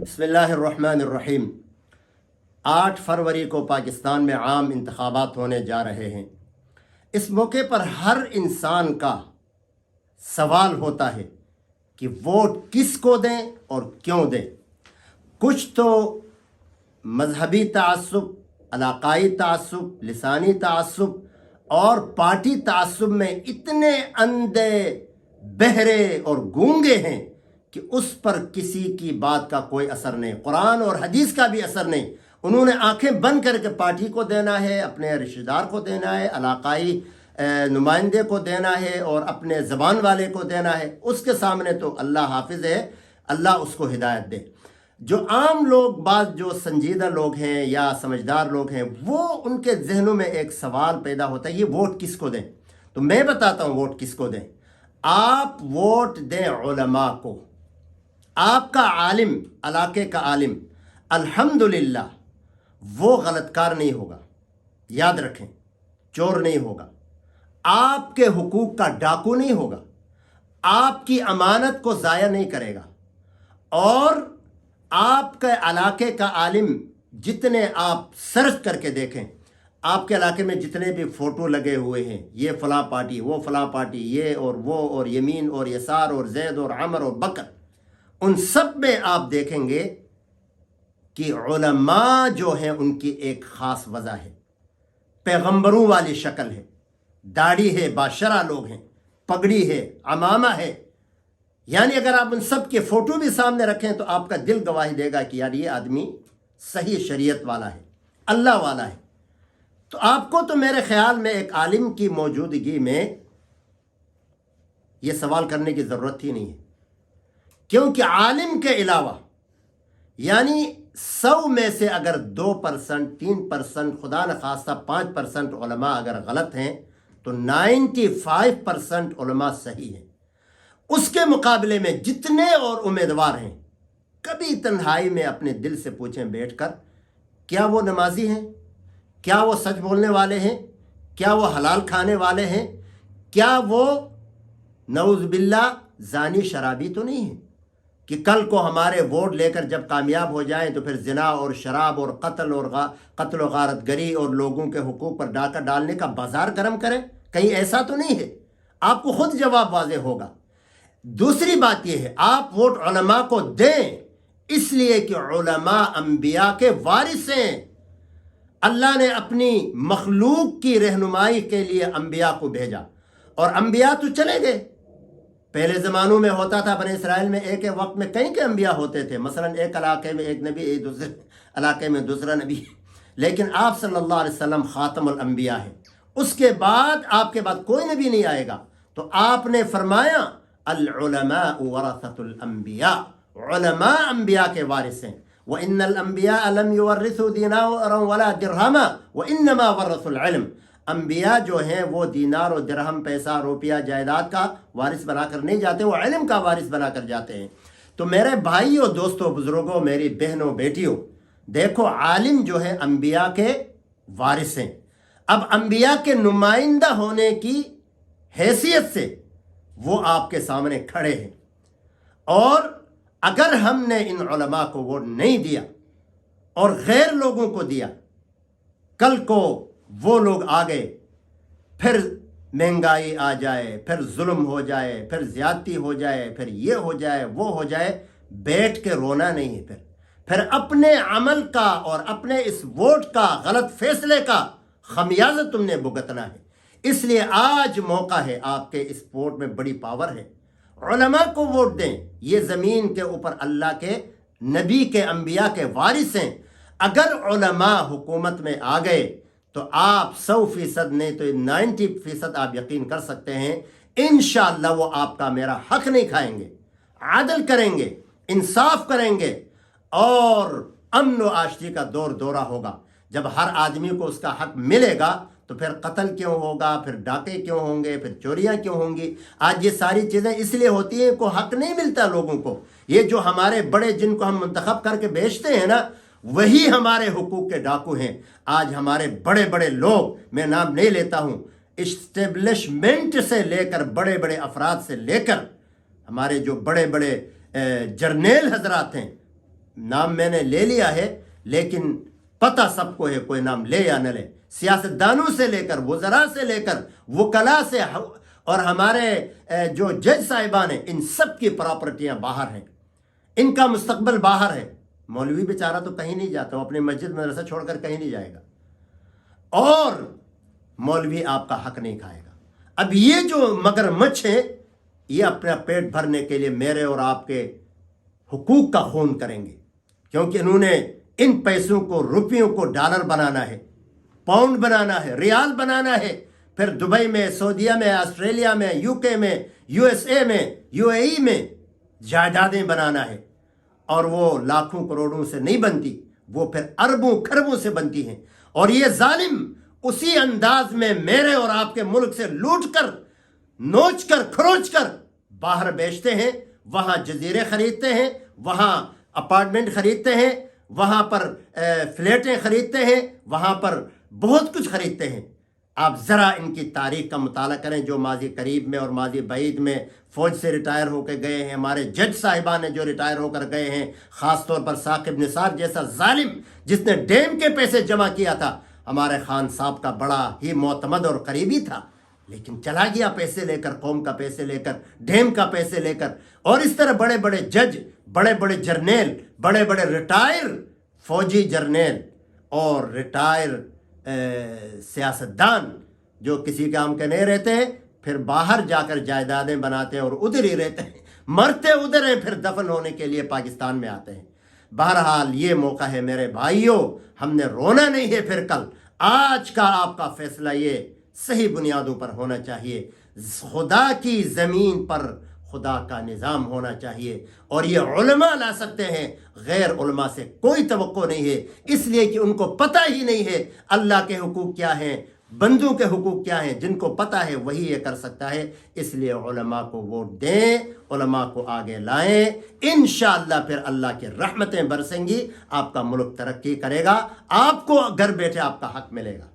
बिस्मिल्लाहिर्रहमानिर्रहीम। 8 फरवरी को पाकिस्तान में आम इंतखाबात होने जा रहे हैं। इस मौके पर हर इंसान का सवाल होता है कि वोट किसको दें और क्यों दें। कुछ तो मजहबी तआस्सुब, इलाकाई तआस्सुब, लिसानी तआस्सुब और पार्टी तआस्सुब में इतने अंधे, बहरे और गूंगे हैं कि उस पर किसी की बात का कोई असर नहीं, कुरान और हदीस का भी असर नहीं। उन्होंने आंखें बंद करके पार्टी को देना है, अपने रिश्तेदार को देना है, इलाकाई नुमाइंदे को देना है और अपने ज़बान वाले को देना है। उसके सामने तो अल्लाह हाफिज़ है, अल्लाह उसको हिदायत दे। जो आम लोग, बात जो संजीदा लोग हैं या समझदार लोग हैं, वो उनके जहनों में एक सवाल पैदा होता है, ये वोट किसको दें। तो मैं बताता हूँ वोट किसको दें। आप वोट दें उलमा को। आपका आलिम, इलाके का आलिम, अल्हम्दुलिल्लाह वो गलतकार नहीं होगा, याद रखें, चोर नहीं होगा, आपके हुकूक का डाकू नहीं होगा, आपकी अमानत को ज़ाया नहीं करेगा। और आपके इलाके का आलिम, जितने आप सर्च करके देखें, आपके इलाके में जितने भी फ़ोटो लगे हुए हैं, ये फ़लाँ पार्टी, वो फ़लाँ पार्टी, ये और वो और यमीन और यसार और जैद और अमर और बकर, उन सब में आप देखेंगे कि उलमा जो हैं उनकी एक ख़ास वजह है, पैगंबरों वाली शक्ल है, दाढ़ी है, बाशरा लोग हैं, पगड़ी है, अमामा है। यानी अगर आप उन सब के फ़ोटो भी सामने रखें तो आपका दिल गवाही देगा कि यार ये आदमी सही शरीयत वाला है, अल्लाह वाला है। तो आपको तो मेरे ख़्याल में एक आलिम की मौजूदगी में ये सवाल करने की ज़रूरत ही नहीं है, क्योंकि आलिम के अलावा, यानी 100 में से अगर 2%, 3%, खुदा न खास्ता 5% उलमा अगर गलत हैं तो 95% उलमा सही हैं। उसके मुकाबले में जितने और उम्मीदवार हैं, कभी तन्हाई में अपने दिल से पूछें बैठकर, क्या वो नमाजी हैं, क्या वो सच बोलने वाले हैं, क्या वो हलाल खाने वाले हैं, क्या वो नऊज़ बिल्लाह जानी शराबी तो नहीं है कि कल को हमारे वोट लेकर जब कामयाब हो जाएं तो फिर जिना और शराब और कत्ल और गारतगरी और लोगों के हुकूक पर डाका डालने का बाजार गर्म करें। कहीं ऐसा तो नहीं है। आपको खुद जवाब वाज़ेह होगा। दूसरी बात यह है, आप वोट उलमा को दें इसलिए कि उलमा अंबिया के वारिस हैं। अल्लाह ने अपनी मखलूक की रहनुमाई के लिए अंबिया को भेजा और अंबिया तो चले गए। पहले ज़मानों में होता था, बने इसराइल में एक वक्त में कई के अंबिया होते थे। मसलन एक इलाके में एक नबी, एक दूसरे इलाके में दूसरा नबी, लेकिन आप सल्लल्लाहु अलैहि वसल्लम खातमुल अंबिया हैं। उसके बाद आपके बाद कोई नबी नहीं आएगा। तो आपने फरमाया अल उलमा वरसतुल अंबिया, उलमा अंबिया के वारिस हैं। व इन्नल अंबिया लम युवर्रिसु दीनारन वला दिरहमा व इन्नमा वर्रसुल इल्म। अंबिया जो हैं वो दीनार और दिरहम, पैसा, रुपया, जायदाद का वारिस बनाकर नहीं जाते, वो इल्म का वारिस बनाकर जाते हैं। तो मेरे भाइयों, दोस्तों, बुजुर्गों, मेरी बहनों, बेटियों, देखो आलिम जो है अंबिया के वारिस हैं। अब अंबिया के नुमाइंदा होने की हैसियत से वो आपके सामने खड़े हैं। और अगर हमने इन उलमा को वोट नहीं दिया और गैर लोगों को दिया, कल को वो लोग आ गए, फिर महंगाई आ जाए, फिर जुल्म हो जाए, फिर ज्यादती हो जाए, फिर ये हो जाए, वो हो जाए, बैठ के रोना नहीं है। फिर अपने अमल का और अपने इस वोट का, गलत फैसले का खमियाजा तुमने भुगतना है। इसलिए आज मौका है, आपके इस वोट में बड़ी पावर है। उलमा को वोट दें। ये ज़मीन के ऊपर अल्लाह के नबी के अंबिया के वारिस हैं। अगर उलमा हुकूमत में आ गए तो आप 100% नहीं तो 90% आप यकीन कर सकते हैं इंशाअल्लाह वो आपका मेरा हक नहीं खाएंगे, आदल करेंगे, इंसाफ करेंगे और अमन व आशती का दौर दौरा होगा। जब हर आदमी को उसका हक मिलेगा तो फिर कत्ल क्यों होगा, फिर डाके क्यों होंगे, फिर चोरियां क्यों होंगी। आज ये सारी चीज़ें इसलिए होती हैं को हक नहीं मिलता लोगों को। ये जो हमारे बड़े, जिनको हम मुंतखब करके बेचते हैं ना, वही हमारे हुकूक के डाकू हैं। आज हमारे बड़े बड़े लोग, मैं नाम नहीं लेता हूँ, इस्टेब्लिशमेंट से लेकर बड़े बड़े अफराद से लेकर हमारे जो बड़े बड़े जर्नेल हजरात हैं, نام میں نے لے لیا ہے لیکن پتہ سب کو ہے، کوئی نام لے یا نہ لے، سیاستدانوں سے لے کر وزراء سے لے کر وکلاء سے اور ہمارے جو جج صاحبان ہیں، ان سب کی پراپرٹیاں باہر ہیں، ان کا مستقبل باہر ہے۔ مولوی بیچارہ تو کہیں نہیں جاتا، وہ اپنی مسجد مدرسہ چھوڑ کر کہیں نہیں جائے گا، اور مولوی آپ کا حق نہیں کھائے گا۔ اب یہ جو مگر مچھ ہے، یہ اپنا پیٹ بھرنے کے لیے میرے اور آپ کے حقوق کا خون کریں گے، کیونکہ انہوں نے ان پیسوں کو، روپیوں کو ڈالر بنانا ہے، پاؤنڈ بنانا ہے، ریال بنانا ہے، پھر دبئی میں، سعودیہ میں، آسٹریلیا میں، یو کے میں، یو ایس اے میں، یو اے ای میں جائیدادیں بنانا ہے، اور وہ لاکھوں کروڑوں سے نہیں بنتی، وہ پھر اربوں کھربوں سے بنتی ہیں۔ اور یہ ظالم اسی انداز میں میرے اور آپ کے ملک سے لوٹ کر، نوچ کر، کھروچ کر باہر بیچتے ہیں، وہاں جزیرے خریدتے ہیں، وہاں اپارٹمنٹ خریدتے ہیں، وہاں پر فلیٹیں خریدتے ہیں، وہاں پر بہت کچھ خریدتے ہیں۔ آپ ذرا ان کی تاریخ کا مطالعہ کریں، جو ماضی قریب میں اور ماضی بعید میں فوج سے ریٹائر ہو کے گئے ہیں، ہمارے جج صاحبان جو ریٹائر ہو کر گئے ہیں، خاص طور پر ثاقب نثار جیسا ظالم جس نے ڈیم کے پیسے جمع کیا تھا، ہمارے خان صاحب کا بڑا ہی معتمد اور قریبی تھا، لیکن چلا گیا پیسے لے کر، قوم کا پیسے لے کر، ڈیم کا پیسے لے کر۔ اور اس طرح بڑے بڑے جج، بڑے بڑے جرنیل، بڑے بڑے ریٹائر فوجی جرنیل اور ریٹائر سیاستدان جو کسی کام کے نہیں رہتے ہیں، پھر باہر جا کر جائیدادیں بناتے ہیں اور ادھر ہی رہتے ہیں، مرتے ادھر ہیں، پھر دفن ہونے کے لیے پاکستان میں آتے ہیں۔ بہرحال یہ موقع ہے میرے بھائیوں، ہم نے رونا نہیں ہے پھر کل۔ آج کا آپ کا فیصلہ یہ صحیح بنیادوں پر ہونا چاہیے، خدا کی زمین پر خدا کا نظام ہونا چاہیے، اور یہ علماء لا سکتے ہیں، غیر علماء سے کوئی توقع نہیں ہے، اس لیے کہ ان کو پتہ ہی نہیں ہے اللہ کے حقوق کیا ہیں، بندوں کے حقوق کیا ہیں۔ جن کو پتہ ہے وہی یہ کر سکتا ہے، اس لیے علماء کو ووٹ دیں، علماء کو آگے لائیں، انشاءاللہ پھر اللہ کی رحمتیں برسیں گی، آپ کا ملک ترقی کرے گا، آپ کو گھر بیٹھے آپ کا حق ملے گا۔